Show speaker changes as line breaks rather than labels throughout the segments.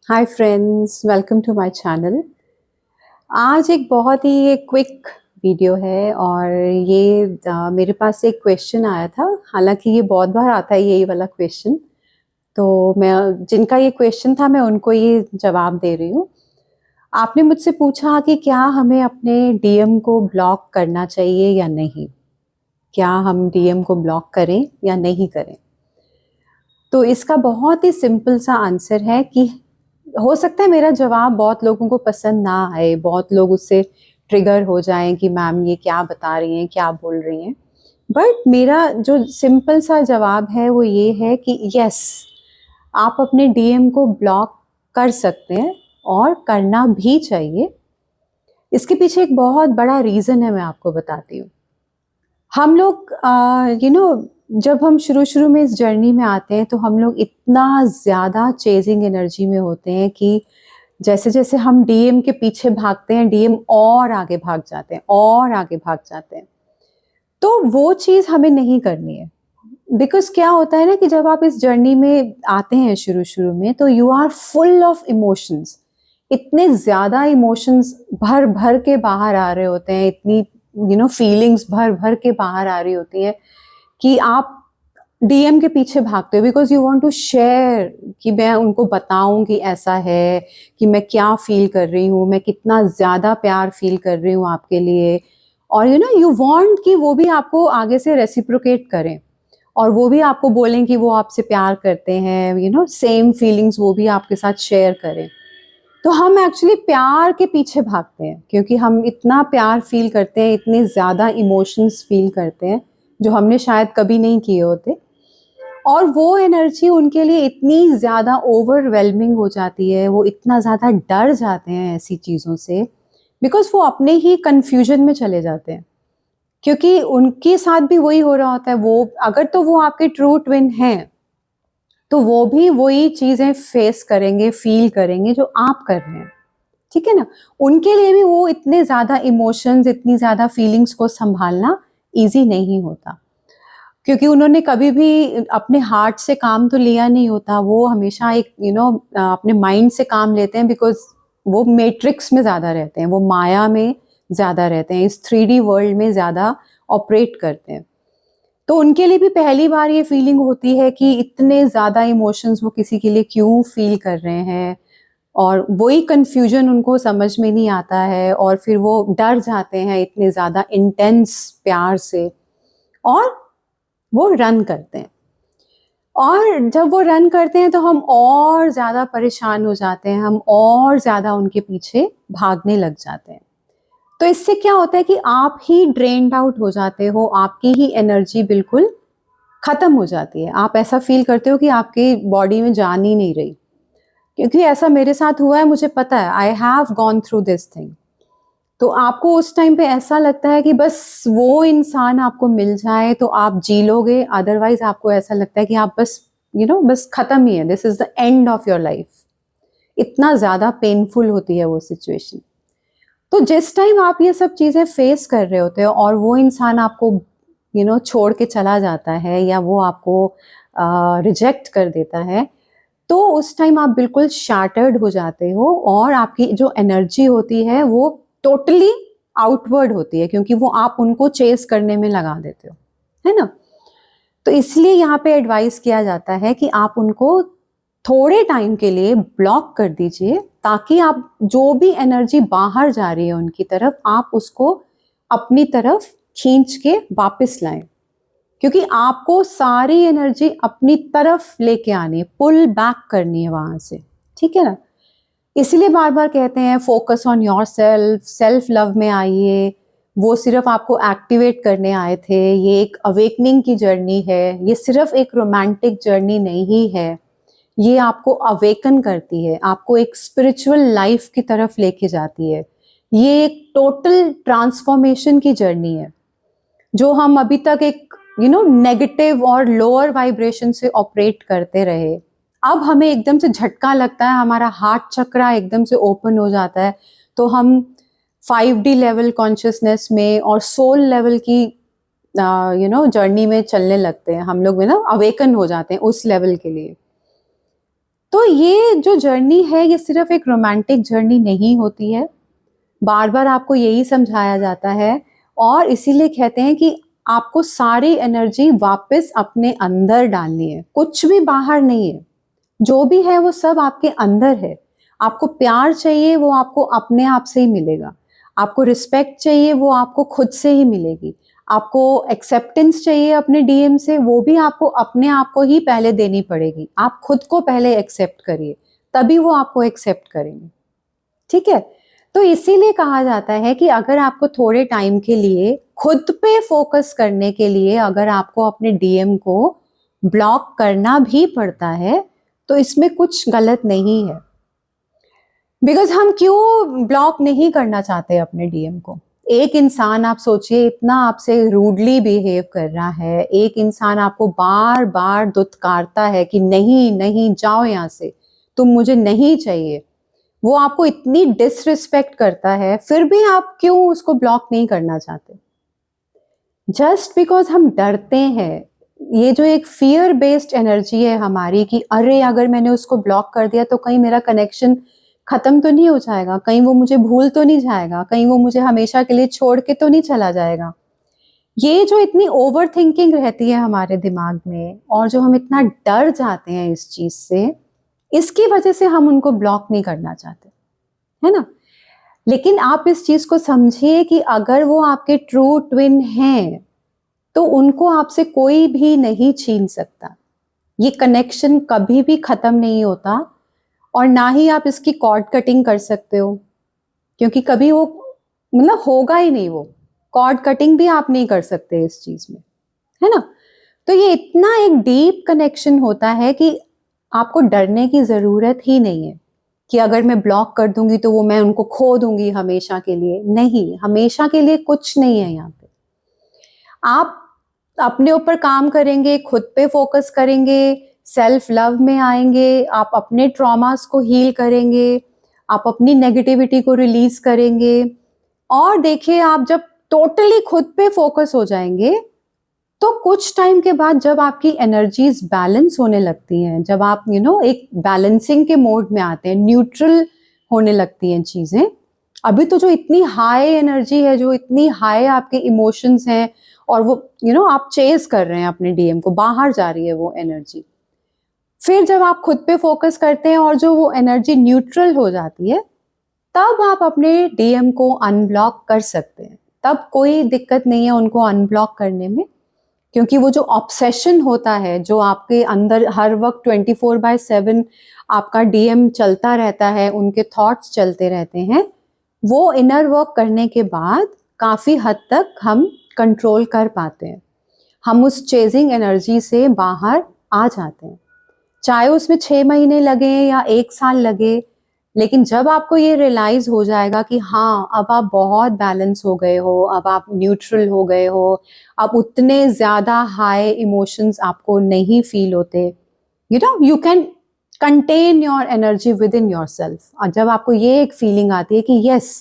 Hi friends, welcome to my channel. आज एक बहुत ही क्विक वीडियो है और ये मेरे पास एक क्वेश्चन आया था। हालांकि ये बहुत बार आता है यही वाला क्वेश्चन, तो मैं जिनका ये क्वेश्चन था मैं उनको ये जवाब दे रही हूँ। आपने मुझसे पूछा कि क्या हमें अपने डीएम को ब्लॉक करना चाहिए या नहीं, क्या हम डीएम को ब्लॉक करें या नहीं करें। तो इसका बहुत ही सिंपल सा आंसर है कि हो सकता है मेरा जवाब बहुत लोगों को पसंद ना आए, बहुत लोग उससे ट्रिगर हो जाएं कि मैम ये क्या बता रही हैं, क्या बोल रही हैं। बट मेरा जो सिंपल सा जवाब है वो ये है कि यस, आप अपने डीएम को ब्लॉक कर सकते हैं और करना भी चाहिए। इसके पीछे एक बहुत बड़ा रीज़न है, मैं आपको बताती हूँ। हम लोग जब हम शुरू शुरू में इस जर्नी में आते हैं तो हम लोग इतना ज़्यादा चेजिंग एनर्जी में होते हैं कि जैसे जैसे हम डीएम के पीछे भागते हैं, डीएम और आगे भाग जाते हैं और आगे भाग जाते हैं। तो वो चीज़ हमें नहीं करनी है। बिकॉज क्या होता है ना कि जब आप इस जर्नी में आते हैं शुरू शुरू में, तो you are full of emotions. इतने ज़्यादा इमोशंस भर भर के बाहर आ रहे होते हैं, इतनी फीलिंग्स भर भर के बाहर आ रही होती हैं कि आप डीएम के पीछे भागते हो because you want to share, कि मैं उनको बताऊं कि ऐसा है, कि मैं क्या फील कर रही हूँ, मैं कितना ज़्यादा प्यार फील कर रही हूँ आपके लिए। और यू वांट कि वो भी आपको आगे से रेसिप्रोकेट करें और वो भी आपको बोलें कि वो आपसे प्यार करते हैं, सेम फीलिंग्स वो भी आपके साथ शेयर करें। तो हम एक्चुअली प्यार के पीछे भागते हैं क्योंकि हम इतना प्यार फील करते हैं, इतने ज़्यादा इमोशंस फील करते हैं जो हमने शायद कभी नहीं किए होते। और वो एनर्जी उनके लिए इतनी ज़्यादा ओवरवेलमिंग हो जाती है, वो इतना ज़्यादा डर जाते हैं ऐसी चीज़ों से, बिकॉज वो अपने ही कन्फ्यूजन में चले जाते हैं। क्योंकि उनके साथ भी वही हो रहा होता है। वो अगर तो वो आपके ट्रू ट्विन हैं तो वो भी वही चीज़ें फेस करेंगे, फील करेंगे जो आप कर रहे हैं। ठीक है ना। उनके लिए भी वो इतने ज़्यादा इमोशंस, इतनी ज़्यादा फीलिंग्स को संभालना ईजी नहीं होता, क्योंकि उन्होंने कभी भी अपने हार्ट से काम तो लिया नहीं होता। वो हमेशा एक अपने माइंड से काम लेते हैं, बिकॉज वो मैट्रिक्स में ज़्यादा रहते हैं, वो माया में ज़्यादा रहते हैं, इस 3D वर्ल्ड में ज़्यादा ऑपरेट करते हैं। तो उनके लिए भी पहली बार ये फीलिंग होती है कि इतने ज़्यादा इमोशंस वो किसी के लिए क्यों फील कर रहे हैं, और वही कन्फ्यूजन उनको समझ में नहीं आता है और फिर वो डर जाते हैं इतने ज़्यादा इंटेंस प्यार से, और वो रन करते हैं। और जब वो रन करते हैं तो हम और ज़्यादा परेशान हो जाते हैं, हम और ज़्यादा उनके पीछे भागने लग जाते हैं। तो इससे क्या होता है कि आप ही ड्रेन्ड आउट हो जाते हो, आपकी ही एनर्जी बिल्कुल खत्म हो जाती है। आप ऐसा फील करते हो कि आपकी बॉडी में जान ही नहीं रही। क्योंकि ऐसा मेरे साथ हुआ है, मुझे पता है, I have gone through this thing. तो आपको उस टाइम पे ऐसा लगता है कि बस वो इंसान आपको मिल जाए तो आप जी लोगे, अदरवाइज आपको ऐसा लगता है कि आप बस बस खत्म ही है, this is the end of your life. इतना ज़्यादा पेनफुल होती है वो सिचुएशन। तो जिस टाइम आप ये सब चीज़ें फेस कर रहे होते हो और वो इंसान आपको छोड़ के चला जाता है या वो आपको रिजेक्ट कर देता है, तो उस टाइम आप बिल्कुल शैटर्ड हो जाते हो और आपकी जो एनर्जी होती है वो टोटली आउटवर्ड होती है, क्योंकि वो आप उनको चेस करने में लगा देते हो, है ना। तो इसलिए यहाँ पे एडवाइस किया जाता है कि आप उनको थोड़े टाइम के लिए ब्लॉक कर दीजिए, ताकि आप जो भी एनर्जी बाहर जा रही है उनकी तरफ, आप उसको अपनी तरफ खींच के वापस लाएं। क्योंकि आपको सारी एनर्जी अपनी तरफ लेके आनी है, पुल बैक करनी है वहां से। ठीक है ना। इसलिए बार बार कहते हैं focus on your self, self love में आइए। वो सिर्फ आपको एक्टिवेट करने आए थे। ये एक अवेकनिंग की जर्नी है, ये सिर्फ एक रोमांटिक जर्नी नहीं है। ये आपको अवेकन करती है, आपको एक स्पिरिचुअल लाइफ की तरफ लेके जाती है। ये एक टोटल ट्रांसफॉर्मेशन की जर्नी है। जो हम अभी तक एक नेगेटिव और लोअर वाइब्रेशन से ऑपरेट करते रहे, अब हमें एकदम से झटका लगता है, हमारा हार्ट चक्रा एकदम से ओपन हो जाता है, तो हम 5D लेवल कॉन्शियसनेस में और सोल लेवल की जर्नी में चलने लगते हैं। हम लोग अवेकन हो जाते हैं उस लेवल के लिए। तो ये जो जर्नी है ये सिर्फ एक रोमांटिक जर्नी नहीं होती है, बार बार आपको यही समझाया जाता है और इसीलिए कहते हैं कि आपको सारी एनर्जी वापस अपने अंदर डालनी है, कुछ भी बाहर नहीं है, जो भी है वो सब आपके अंदर है। आपको प्यार चाहिए वो आपको अपने आप से ही मिलेगा, आपको रिस्पेक्ट चाहिए वो आपको खुद से ही मिलेगी, आपको एक्सेप्टेंस चाहिए अपने डीएम से वो भी आपको अपने आप को ही पहले देनी पड़ेगी। आप खुद को पहले एक्सेप्ट करिए, तभी वो आपको एक्सेप्ट करेंगे। ठीक है, तो इसीलिए कहा जाता है कि अगर आपको थोड़े टाइम के लिए खुद पे फोकस करने के लिए अगर आपको अपने डीएम को ब्लॉक करना भी पड़ता है तो इसमें कुछ गलत नहीं है। बिकॉज हम क्यों ब्लॉक नहीं करना चाहते अपने डीएम को? एक इंसान आप सोचिए इतना आपसे रूडली बिहेव कर रहा है, एक इंसान आपको बार बार दुत्कारता है कि नहीं नहीं जाओ यहाँ से, तुम मुझे नहीं चाहिए, वो आपको इतनी डिसरिस्पेक्ट करता है, फिर भी आप क्यों उसको ब्लॉक नहीं करना चाहते? जस्ट बिकॉज हम डरते हैं। ये जो एक फियर बेस्ड एनर्जी है हमारी कि अरे अगर मैंने उसको ब्लॉक कर दिया तो कहीं मेरा कनेक्शन खत्म तो नहीं हो जाएगा, कहीं वो मुझे भूल तो नहीं जाएगा, कहीं वो मुझे हमेशा के लिए छोड़ के तो नहीं चला जाएगा। ये जो इतनी ओवर थिंकिंग रहती है हमारे दिमाग में और जो हम इतना डर जाते हैं इस चीज से, इसकी वजह से हम उनको ब्लॉक नहीं करना चाहते, है ना? लेकिन आप इस चीज को समझिए कि अगर वो आपके ट्रू ट्विन हैं तो उनको आपसे कोई भी नहीं छीन सकता। ये कनेक्शन कभी भी खत्म नहीं होता और ना ही आप इसकी कॉर्ड कटिंग कर सकते हो, क्योंकि कभी वो मतलब होगा ही नहीं। वो कॉर्ड कटिंग भी आप नहीं कर सकते इस चीज में, है ना? तो ये इतना एक डीप कनेक्शन होता है कि आपको डरने की जरूरत ही नहीं है कि अगर मैं ब्लॉक कर दूंगी तो वो मैं उनको खो दूंगी हमेशा के लिए। नहीं, हमेशा के लिए कुछ नहीं है यहाँ पे। आप अपने ऊपर काम करेंगे, खुद पे फोकस करेंगे, सेल्फ लव में आएंगे, आप अपने ट्रॉमास को हील करेंगे, आप अपनी नेगेटिविटी को रिलीज करेंगे और देखिए आप जब टोटली खुद पे फोकस हो जाएंगे तो कुछ टाइम के बाद जब आपकी एनर्जीज बैलेंस होने लगती हैं, जब आप एक बैलेंसिंग के मोड में आते हैं, न्यूट्रल होने लगती हैं चीजें। अभी तो जो इतनी हाई एनर्जी है, जो इतनी हाई आपके इमोशंस हैं और वो आप चेस कर रहे हैं अपने डीएम को, बाहर जा रही है वो एनर्जी। फिर जब आप खुद पे फोकस करते हैं और जो वो एनर्जी न्यूट्रल हो जाती है, तब आप अपने डीएम को अनब्लॉक कर सकते हैं। तब कोई दिक्कत नहीं है उनको अनब्लॉक करने में, क्योंकि वो जो ऑब्सेशन होता है, जो आपके अंदर हर वक्त 24/7 आपका डीएम चलता रहता है, उनके थॉट्स चलते रहते हैं, वो इनर वर्क करने के बाद काफी हद तक हम कंट्रोल कर पाते हैं। हम उस चेजिंग एनर्जी से बाहर आ जाते हैं, चाहे उसमें 6 महीने लगे या 1 साल लगे। लेकिन जब आपको ये रियलाइज हो जाएगा कि हाँ अब आप बहुत बैलेंस हो गए हो, अब आप न्यूट्रल हो गए हो, अब उतने ज्यादा हाई इमोशंस आपको नहीं फील होते, you can contain your energy with in your self. और जब आपको ये एक फीलिंग आती है कि यस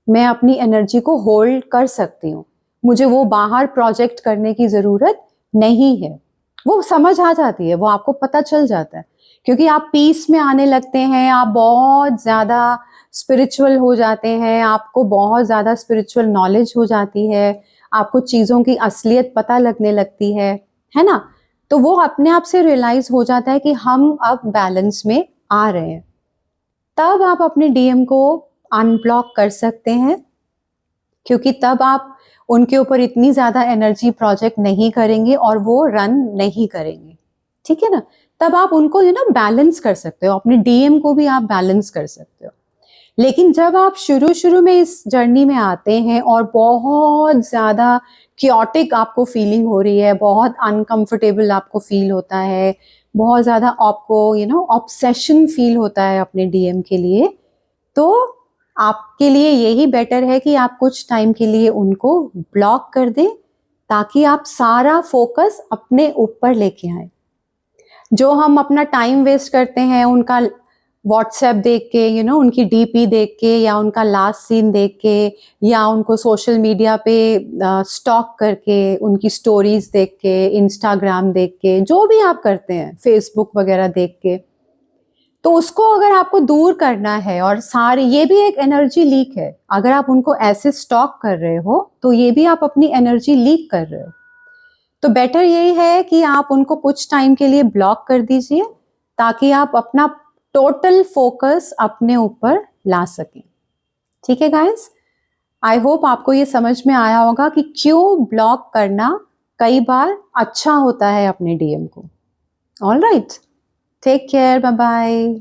मैं अपनी एनर्जी को होल्ड कर सकती हूँ, मुझे वो बाहर प्रोजेक्ट करने की जरूरत नहीं है, वो समझ आ जाती है, वो आपको पता चल जाता है, क्योंकि आप पीस में आने लगते हैं, आप बहुत ज्यादा स्पिरिचुअल हो जाते हैं, आपको बहुत ज्यादा स्पिरिचुअल नॉलेज हो जाती है, आपको चीजों की असलियत पता लगने लगती है ना? तो वो अपने आप से रियलाइज हो जाता है कि हम अब बैलेंस में आ रहे हैं। तब आप अपने डीएम को अनब्लॉक कर सकते हैं, क्योंकि तब आप उनके ऊपर इतनी ज्यादा एनर्जी प्रोजेक्ट नहीं करेंगे और वो रन नहीं करेंगे। ठीक है ना? तब आप उनको बैलेंस कर सकते हो, अपने डीएम को भी आप बैलेंस कर सकते हो। लेकिन जब आप शुरू शुरू में इस जर्नी में आते हैं और बहुत ज्यादा क्योटिक आपको फीलिंग हो रही है, बहुत अनकंफर्टेबल आपको फील होता है, बहुत ज्यादा आपको ऑब्सेशन फील होता है अपने डीएम के लिए, तो आपके लिए यही बेटर है कि आप कुछ टाइम के लिए उनको ब्लॉक कर दें, ताकि आप सारा फोकस अपने ऊपर लेके आए। जो हम अपना टाइम वेस्ट करते हैं उनका व्हाट्सएप देख के, उनकी डीपी देख के, या उनका लास्ट सीन देख के, या उनको सोशल मीडिया पे स्टॉक करके, उनकी स्टोरीज देख के, इंस्टाग्राम देख के, जो भी आप करते हैं, फेसबुक वगैरह देख के, तो उसको अगर आपको दूर करना है, और सारे ये भी एक एनर्जी लीक है, अगर आप उनको ऐसे स्टॉक कर रहे हो तो ये भी आप अपनी एनर्जी लीक कर रहे हो। तो बेटर यही है कि आप उनको कुछ टाइम के लिए ब्लॉक कर दीजिए, ताकि आप अपना टोटल फोकस अपने ऊपर ला सकें। ठीक है गाइस, आई होप आपको ये समझ में आया होगा कि क्यों ब्लॉक करना कई बार अच्छा होता है अपने डीएम को। All right, take care, bye bye.